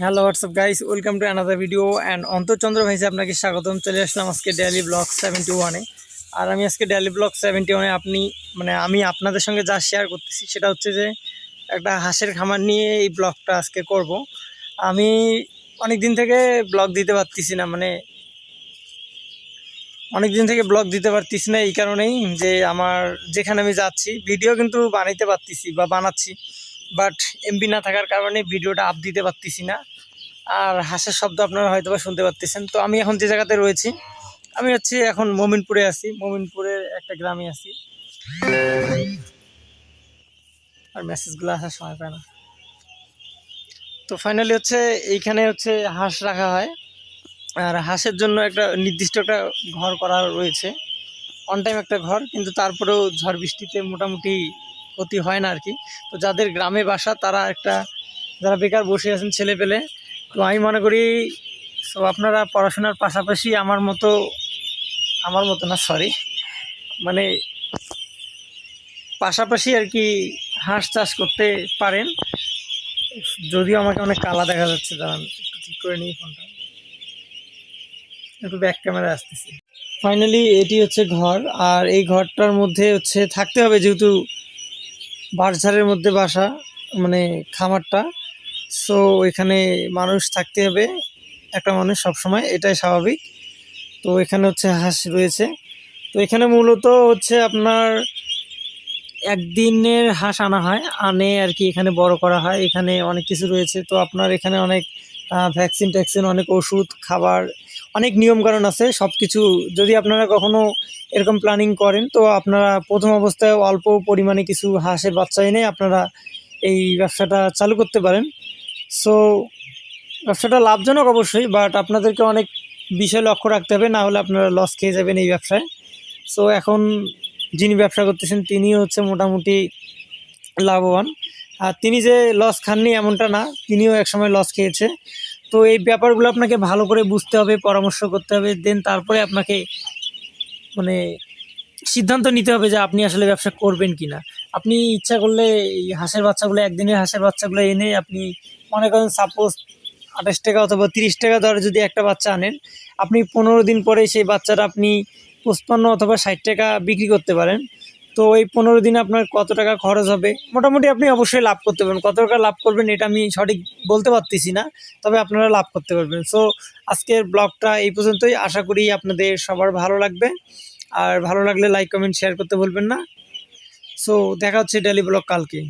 Hello WhatsApp guys, welcome to another video and Antarchandra ভাইসে আপনাকে স্বাগতম। চলে আসলাম আজকে ডেইলি ব্লগ 71-এ। আর আমি আজকে ডেইলি ব্লগ 71-এ আমি আপনাদের সঙ্গে যা শেয়ার করতেছি সেটা হচ্ছে যে একটা হাঁসের খামার নিয়ে এই ব্লগটা আজকে করব। আমি অনেক দিন থেকে ব্লগ দিতে পারতেছি না, এই কারণেই যে আমার যেখানে আমি যাচ্ছি ভিডিও কিন্তু বানাইতে পারতেছি বা বানাচ্ছি, বাট এমবি না থাকার কারণে ভিডিওটা আপ দিতে পারতেছি না। আর হাঁসের শব্দ আপনারা হয়তো বা শুনতে পাচ্ছেন। তো আমি এখন যে জায়গাতে রয়েছি, আমি হচ্ছে এখন মোমিনপুরে আছি, মোমিনপুরের একটা গ্রামে আছি। আর মেসেজগুলো আসার সময় পায় না। তো ফাইনালি হচ্ছে এইখানে হচ্ছে হাঁস রাখা হয়। আর হাঁসের জন্য একটা নির্দিষ্ট একটা ঘর করা রয়েছে, অন টাইম একটা ঘর, কিন্তু তারপরেও ঝড় বৃষ্টিতে মোটামুটি ক্ষতি হয় না আর কি। তো যাদের গ্রামে বাসা তারা যারা বেকার বসে আছেন ছেলে পেলে, তো আমি মনে করি আপনারা পড়াশোনার পাশাপাশি আমার মতো না, সরি, মানে পাশাপাশি আর কি হাঁস চাষ করতে পারেন। যদিও আমাকে অনেক কালা দেখা যাচ্ছে, দাঁড়ান একটু ঠিক করে নিই ফোনটা, একটু ব্যাক ক্যামেরা আসতেছি। ফাইনালি এটি হচ্ছে ঘর, আর এই ঘরটার মধ্যে হচ্ছে থাকতে হবে, যেহেতু বাঁশঝাড়ের মধ্যে বাসা, মানে খামারটা। সো এখানে মানুষ থাকতে হবে, একটা মানুষ সবসময়, এটাই স্বাভাবিক। তো এখানে হচ্ছে হাঁস রয়েছে। তো এখানে মূলত হচ্ছে আপনার একদিনের হাঁস আনা হয়, আনে আর কি এখানে বড় করা হয়। এখানে অনেক কিছু রয়েছে, তো আপনার এখানে অনেক ভ্যাকসিন ট্যাকসিন, অনেক ওষুধ, খাবার, অনেক নিয়মকানুন আছে। সব কিছু যদি আপনারা কখনো এরকম প্ল্যানিং করেন, তো আপনারা প্রথম অবস্থায় অল্প পরিমাণে কিছু হাঁসের বাচ্চা এনে আপনারা এই ব্যবসাটা চালু করতে পারেন। সো ব্যবসাটা লাভজনক অবশ্যই, বাট আপনাদেরকে অনেক বিষয় লক্ষ্য রাখতে হবে, না হলে আপনারা লস খেয়ে যাবেন এই ব্যবসায়। সো এখন যিনি ব্যবসা করতেছেন তিনিও হচ্ছে মোটামুটি লাভবান। আর তিনি যে লস খাননি এমনটা না, তিনিও একসময় লস খেয়েছে। তো এই ব্যাপারগুলো আপনাকে ভালো করে বুঝতে হবে, পরামর্শ করতে হবে, দেন তারপরে আপনাকে মানে সিদ্ধান্ত নিতে হবে যে আপনি আসলে ব্যবসা করবেন কি না। আপনি ইচ্ছা করলে এই হাঁসের বাচ্চাগুলো, একদিনের হাঁসের বাচ্চাগুলো এনে আপনি মনে করেন সাপোজ 28 টাকা অথবা 30 টাকা দরে যদি একটা বাচ্চা আনেন, আপনি 15 দিন পরে সেই বাচ্চাটা আপনি 55 অথবা 60 টাকা বিক্রি করতে পারেন। তো এই 15 দিনে আপনার কত টাকা খরচ হবে, মোটামুটি আপনি অবশ্যই লাভ করতে পারবেন। কত টাকা লাভ করবেন এটা আমি সঠিক বলতে পারতেছি না, তবে আপনারা লাভ করতে পারবেন। সো আজকের ব্লগটা এই পর্যন্তই, আশা করি আপনাদের সবার ভালো লাগবে। আর ভালো লাগলে লাইক কমেন্ট শেয়ার করতে ভুলবেন না। সো দেখা হচ্ছে ডেইলি ব্লগ কালকে।